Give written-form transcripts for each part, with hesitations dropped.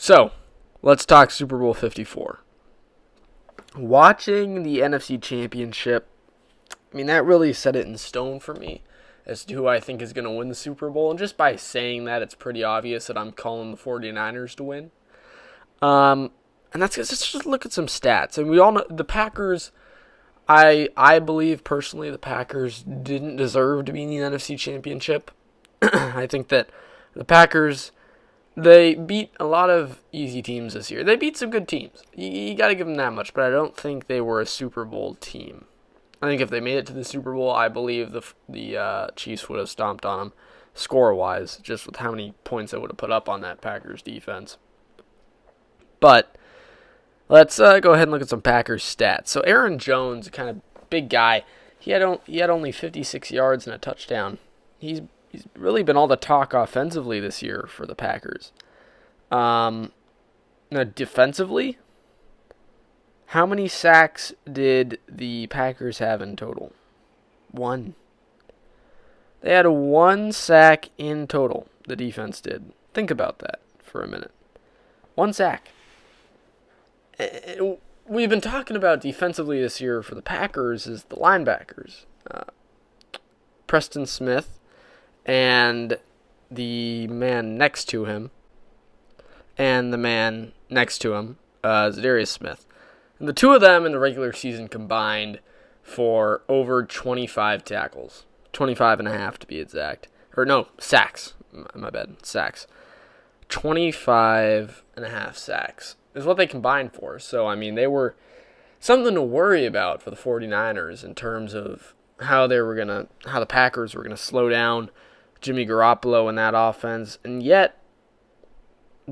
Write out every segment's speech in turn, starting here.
So, let's talk Super Bowl 54. Watching the NFC Championship, that really set it in stone for me as to who I think is going to win the Super Bowl. And just by saying that, it's pretty obvious that I'm calling the 49'ers to win. And that's because let's just look at some stats. And we all know the Packers, I believe personally the Packers didn't deserve to be in the NFC Championship. I think that the Packers, they beat a lot of easy teams this year. They beat some good teams. You got to give them that much, but I don't think they were a Super Bowl team. I think if they made it to the Super Bowl, I believe the Chiefs would have stomped on them score-wise, just with how many points they would have put up on that Packers defense. But let's go ahead and look at some Packers stats. So Aaron Jones, kind of big guy, he had only 56 yards and a touchdown. He's really been all the talk offensively this year for the Packers. Now defensively, how many sacks did the Packers have in total? 1. They had 1 sack in total, the defense did. Think about that for a minute. 1 sack. We've been talking about defensively this year for the Packers is the linebackers. Preston Smith and the man next to him, Zadarius Smith. And the two of them in the regular season combined for over 25 tackles. 25 and a half to be exact. Or no, sacks. My bad. Sacks. 25 and a half sacks is what they combined for. So, they were something to worry about for the 49ers in terms of how the Packers were going to slow down Jimmy Garoppolo in that offense. And yet,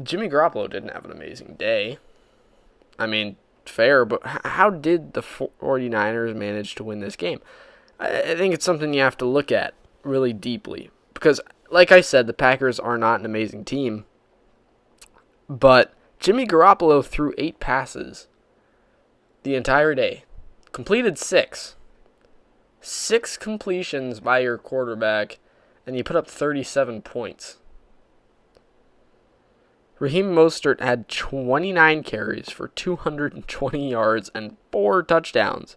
Jimmy Garoppolo didn't have an amazing day. Fair, but how did the 49ers manage to win this game? I think it's something you have to look at really deeply. Because, like I said, the Packers are not an amazing team. But Jimmy Garoppolo threw 8 passes the entire day. Completed 6. 6 completions by your quarterback, and you put up 37 points. Raheem Mostert had 29 carries for 220 yards and 4 touchdowns.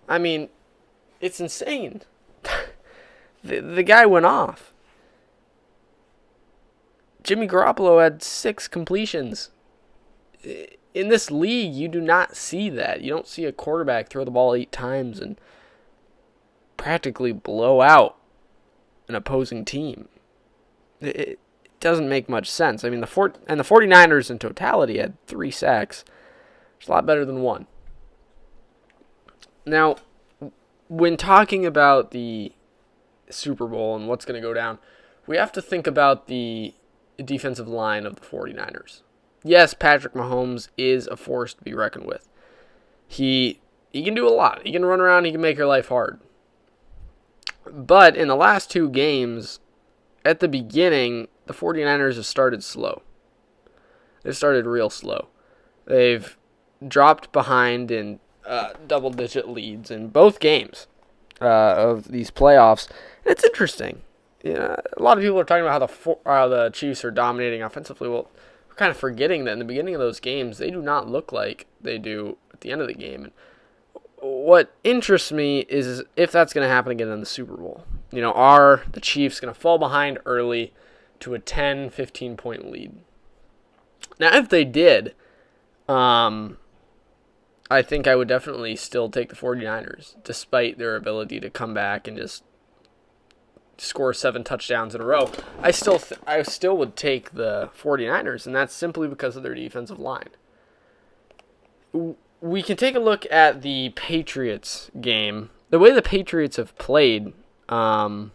It's insane. The guy went off. Jimmy Garoppolo had 6 completions. In this league, you do not see that. You don't see a quarterback throw the ball 8 times and practically blow out an opposing team. It doesn't make much sense. The 49ers in totality had 3 sacks. It's a lot better than 1. Now, when talking about the Super Bowl and what's going to go down, we have to think about the defensive line of the 49ers. Yes, Patrick Mahomes is a force to be reckoned with. He can do a lot. He can run around. He can make your life hard. But in the last 2 games, at the beginning, the 49ers have started slow. They've started real slow. They've dropped behind in double-digit leads in both games of these playoffs. And it's interesting. A lot of people are talking about how the Chiefs are dominating offensively. Well, we're kind of forgetting that in the beginning of those games, they do not look like they do at the end of the game. And what interests me is if that's going to happen again in the Super Bowl. Are the Chiefs going to fall behind early to a 10, 15-point lead? Now, if they did, I think I would definitely still take the 49ers, despite their ability to come back and just score 7 touchdowns in a row. I still would take the 49ers, and that's simply because of their defensive line. We can take a look at the Patriots game. The way the Patriots have played, the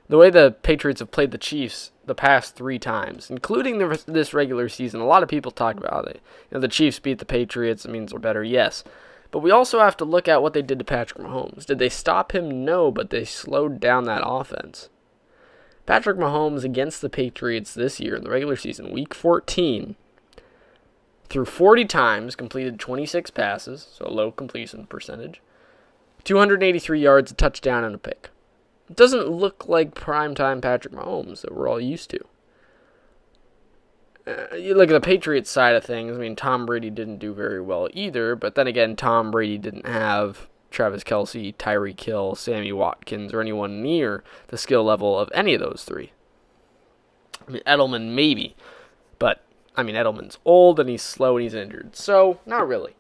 the Chiefs the past 3 times, including this regular season. A lot of people talk about it. The Chiefs beat the Patriots. It means they're better, yes. But we also have to look at what they did to Patrick Mahomes. Did they stop him? No, but they slowed down that offense. Patrick Mahomes against the Patriots this year in the regular season, Week 14, threw 40 times, completed 26 passes, so a low completion percentage, 283 yards, a touchdown, and a pick. It doesn't look like primetime Patrick Mahomes that we're all used to. you look at the Patriots side of things. I mean, Tom Brady didn't do very well either. But then again, Tom Brady didn't have Travis Kelce, Tyreek Hill, Sammy Watkins, or anyone near the skill level of any of those three. I mean, Edelman maybe, but I mean, Edelman's old and he's slow and he's injured, so not really.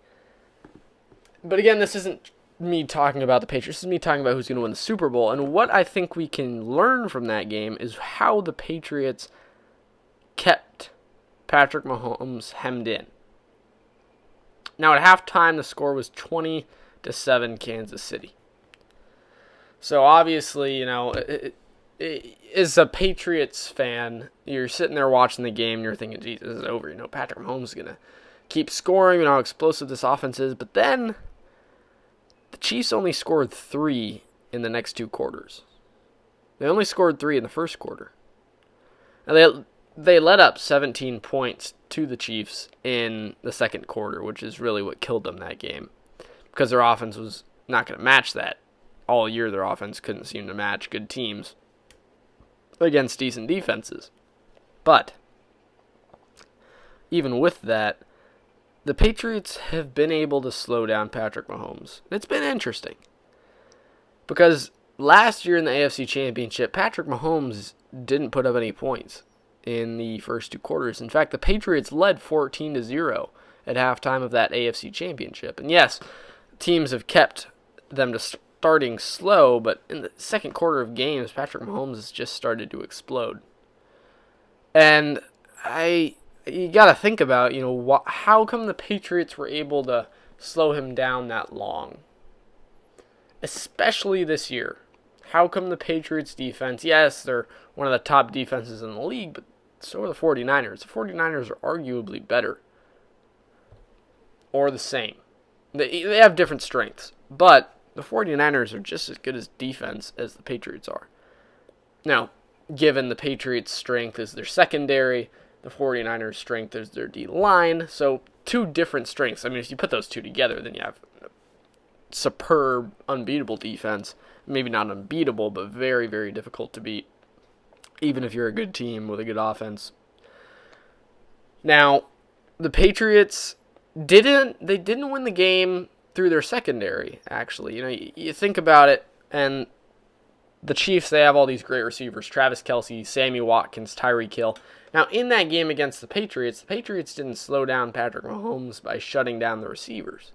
But again, this isn't me talking about the Patriots. This is me talking about who's going to win the Super Bowl. And what I think we can learn from that game is how the Patriots kept Patrick Mahomes hemmed in. Now, at halftime, the score was 20-7 Kansas City. So, obviously, as a Patriots fan, you're sitting there watching the game and you're thinking, geez, this is over. Patrick Mahomes is going to keep scoring. How explosive this offense is. But then the Chiefs only scored 3 in the next 2 quarters. They only scored 3 in the first quarter. And they let up 17 points to the Chiefs in the second quarter, which is really what killed them that game. Because their offense was not going to match that. All year their offense couldn't seem to match good teams against decent defenses. But even with that, the Patriots have been able to slow down Patrick Mahomes. It's been interesting. Because last year in the AFC Championship, Patrick Mahomes didn't put up any points in the first 2 quarters. In fact, the Patriots led 14-0 at halftime of that AFC Championship. And yes, teams have kept them to starting slow, but in the second quarter of games, Patrick Mahomes has just started to explode. And you got to think about, how come the Patriots were able to slow him down that long? Especially this year. How come the Patriots defense, yes, they're one of the top defenses in the league, but so are the 49'ers. The 49'ers are arguably better. Or the same. They have different strengths, but the 49ers are just as good as defense as the Patriots are. Now, given the Patriots' strength is their secondary, the 49ers' strength is their D-line. So, 2 different strengths. I mean, if you put those 2 together, then you have superb, unbeatable defense. Maybe not unbeatable, but very, very difficult to beat, even if you're a good team with a good offense. Now, the Patriots didn't win the game through their secondary, actually. You think about it, and the Chiefs, they have all these great receivers, Travis Kelce, Sammy Watkins, Tyreek Hill. Now, in that game against the Patriots didn't slow down Patrick Mahomes by shutting down the receivers.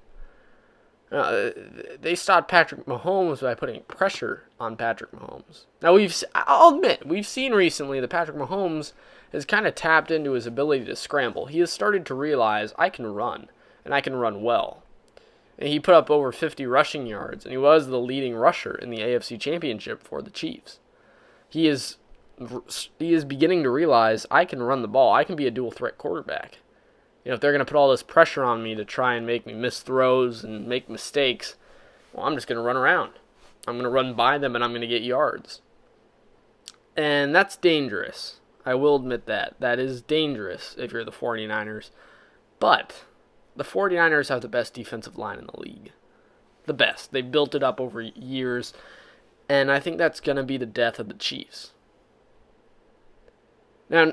They stopped Patrick Mahomes by putting pressure on Patrick Mahomes. Now, I'll admit, we've seen recently that Patrick Mahomes has kind of tapped into his ability to scramble. He has started to realize, I can run, and I can run well. And he put up over 50 rushing yards, and he was the leading rusher in the AFC Championship for the Chiefs. He is beginning to realize, I can run the ball. I can be a dual-threat quarterback. If they're going to put all this pressure on me to try and make me miss throws and make mistakes, well, I'm just going to run around. I'm going to run by them, and I'm going to get yards. And that's dangerous. I will admit that. That is dangerous if you're the 49ers. But the 49ers have the best defensive line in the league. The best. They built it up over years, and I think that's going to be the death of the Chiefs. Now,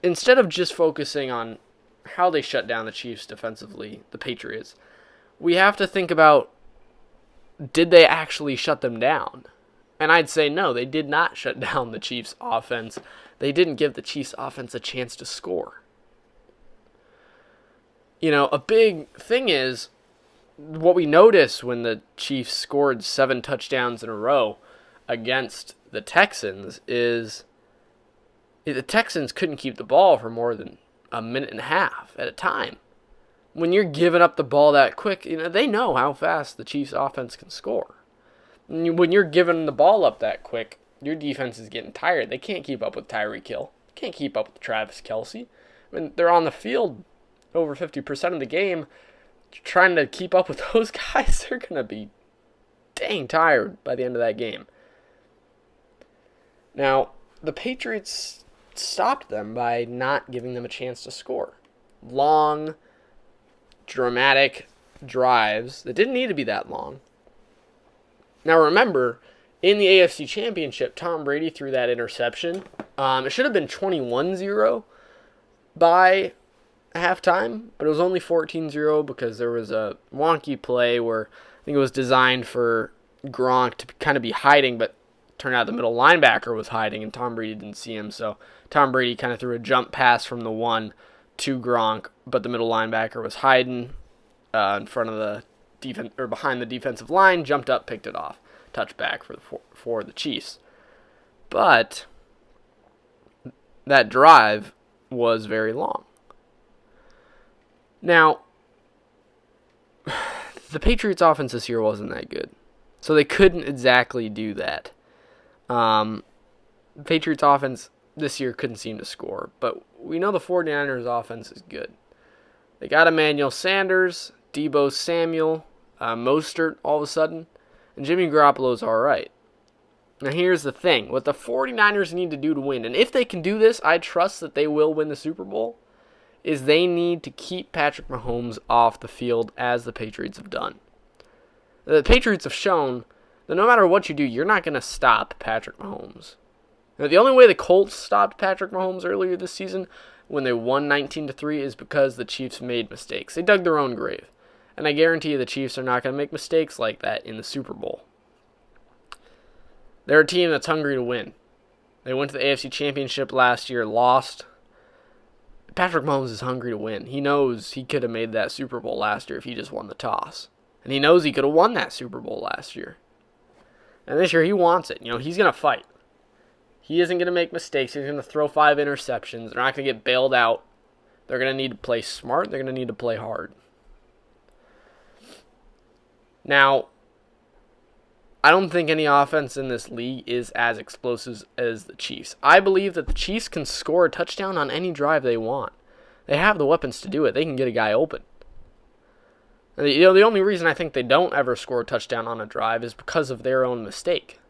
instead of just focusing on how they shut down the Chiefs defensively, the Patriots, we have to think about, did they actually shut them down? And I'd say no, they did not shut down the Chiefs offense. They didn't give the Chiefs offense a chance to score. A big thing is, what we noticed when the Chiefs scored 7 touchdowns in a row against the Texans is the Texans couldn't keep the ball for more than a minute and a half at a time. When you're giving up the ball that quick, they know how fast the Chiefs offense can score. When you're giving the ball up that quick, your defense is getting tired. They can't keep up with Tyreek Hill. Can't keep up with Travis Kelce. When they're on the field over 50% of the game, trying to keep up with those guys, they're going to be dang tired by the end of that game. Now, the Patriots stopped them by not giving them a chance to score. Long, dramatic drives that didn't need to be that long. Now remember, in the AFC Championship, Tom Brady threw that interception. It should have been 21-0, by halftime, but it was only 14-0 because there was a wonky play where I think it was designed for Gronk to kind of be hiding, but turned out the middle linebacker was hiding and Tom Brady didn't see him. So Tom Brady kind of threw a jump pass from the 1 to Gronk, but the middle linebacker was hiding in front of the defense or behind the defensive line, jumped up, picked it off. Touchback for the Chiefs. But that drive was very long. Now, the Patriots' offense this year wasn't that good, so they couldn't exactly do that. The Patriots' offense this year couldn't seem to score, but we know the 49ers' offense is good. They got Emmanuel Sanders, Deebo Samuel, Mostert all of a sudden, and Jimmy Garoppolo's all right. Now here's the thing. What the 49ers need to do to win, and if they can do this, I trust that they will win the Super Bowl, is they need to keep Patrick Mahomes off the field as the Patriots have done. The Patriots have shown that no matter what you do, you're not going to stop Patrick Mahomes. Now, the only way the Colts stopped Patrick Mahomes earlier this season when they won 19-3 is because the Chiefs made mistakes. They dug their own grave. And I guarantee you the Chiefs are not going to make mistakes like that in the Super Bowl. They're a team that's hungry to win. They went to the AFC Championship last year, lost. Patrick Mahomes is hungry to win. He knows he could have made that Super Bowl last year if he just won the toss. And he knows he could have won that Super Bowl last year. And this year he wants it. He's going to fight. He isn't going to make mistakes. He's going to throw 5 interceptions. They're not going to get bailed out. They're going to need to play smart. They're going to need to play hard. Now, I don't think any offense in this league is as explosive as the Chiefs. I believe that the Chiefs can score a touchdown on any drive they want. They have the weapons to do it. They can get a guy open. And the only reason I think they don't ever score a touchdown on a drive is because of their own mistake.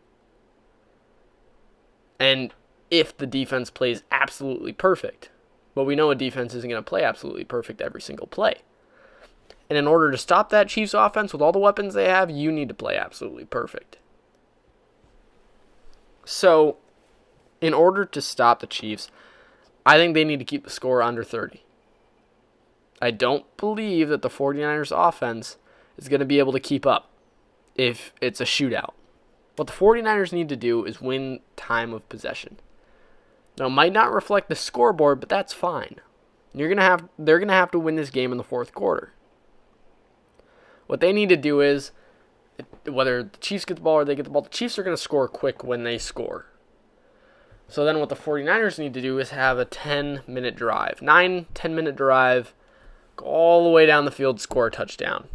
And if the defense plays absolutely perfect. But we know a defense isn't going to play absolutely perfect every single play. And in order to stop that Chiefs offense with all the weapons they have, you need to play absolutely perfect. So, in order to stop the Chiefs, I think they need to keep the score under 30. I don't believe that the 49ers offense is going to be able to keep up if it's a shootout. What the 49ers need to do is win time of possession. Now, it might not reflect the scoreboard, but that's fine. They're going to have to win this game in the fourth quarter. What they need to do is, whether the Chiefs get the ball or they get the ball, the Chiefs are going to score quick when they score. So then what the 49ers need to do is have a 10-minute drive. 10-minute drive, go all the way down the field, score a touchdown.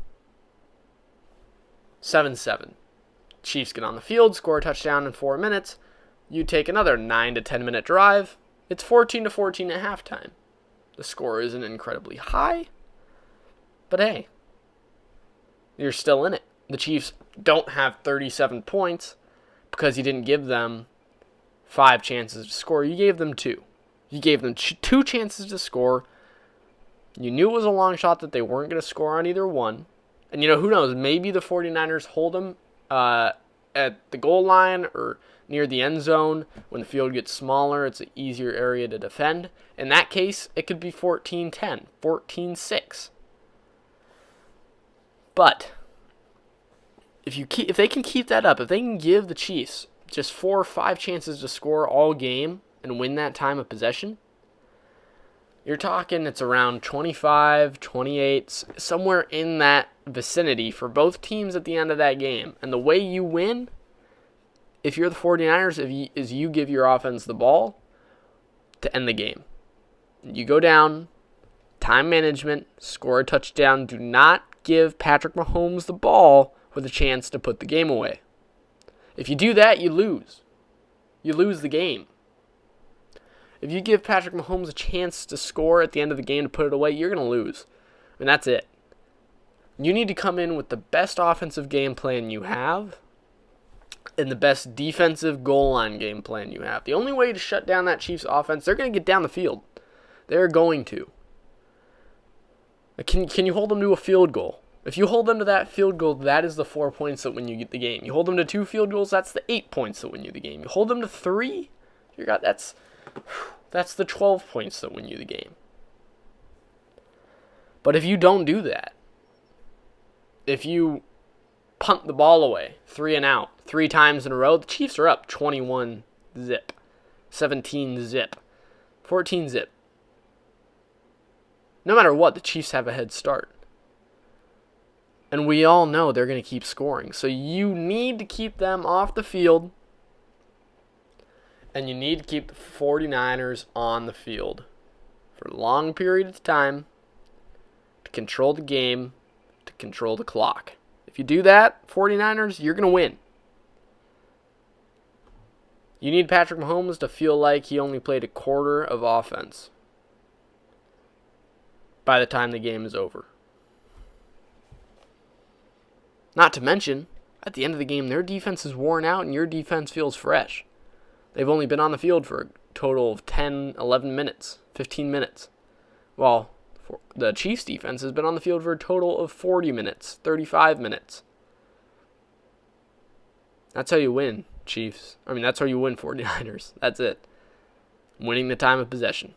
7-7. Chiefs get on the field, score a touchdown in 4 minutes. You take another 9 to 10-minute drive. It's 14-14 at halftime. The score isn't incredibly high, but hey, you're still in it. The Chiefs don't have 37 points because you didn't give them 5 chances to score. You gave them 2. You gave them 2 chances to score. You knew it was a long shot that they weren't going to score on either one. And who knows? Maybe the 49ers hold them at the goal line or near the end zone. When the field gets smaller, it's an easier area to defend. In that case, it could be 14-10, 14-6. But if they can keep that up, if they can give the Chiefs just 4 or 5 chances to score all game and win that time of possession, you're talking it's around 25, 28, somewhere in that vicinity for both teams at the end of that game. And the way you win, if you're the 49ers, is you give your offense the ball to end the game. You go down, time management, score a touchdown. Do not give Patrick Mahomes the ball with a chance to put the game away. If you do that, you lose. You lose the game. If you give Patrick Mahomes a chance to score at the end of the game to put it away, you're going to lose. And that's it. You need to come in with the best offensive game plan you have and the best defensive goal line game plan you have. The only way to shut down that Chiefs offense, they're going to get down the field. They're going to. Can you hold them to a field goal? If you hold them to that field goal, that is the 4 points that win you the game. You hold them to 2 field goals, that's the 8 points that win you the game. You hold them to 3, that's the 12 points that win you the game. But if you don't do that, if you punt the ball away, 3 and out, 3 times in a row, the Chiefs are up 21 zip, 17 zip, 14 zip. No matter what, the Chiefs have a head start. And we all know they're going to keep scoring. So you need to keep them off the field. And you need to keep the 49ers on the field for a long period of time to control the game, to control the clock. If you do that, 49ers, you're going to win. You need Patrick Mahomes to feel like he only played a quarter of offense by the time the game is over. Not to mention, at the end of the game, their defense is worn out and your defense feels fresh. They've only been on the field for a total of 10, 11 minutes, 15 minutes. While the Chiefs defense has been on the field for a total of 40 minutes, 35 minutes. That's how you win, Chiefs. That's how you win 49ers. That's it. Winning the time of possession.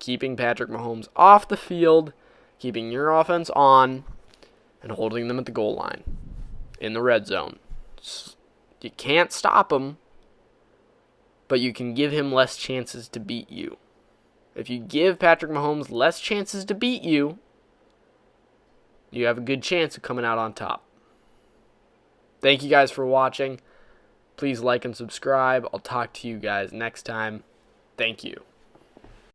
Keeping Patrick Mahomes off the field, keeping your offense on, and holding them at the goal line in the red zone. You can't stop him, but you can give him less chances to beat you. If you give Patrick Mahomes less chances to beat you, you have a good chance of coming out on top. Thank you guys for watching. Please like and subscribe. I'll talk to you guys next time. Thank you.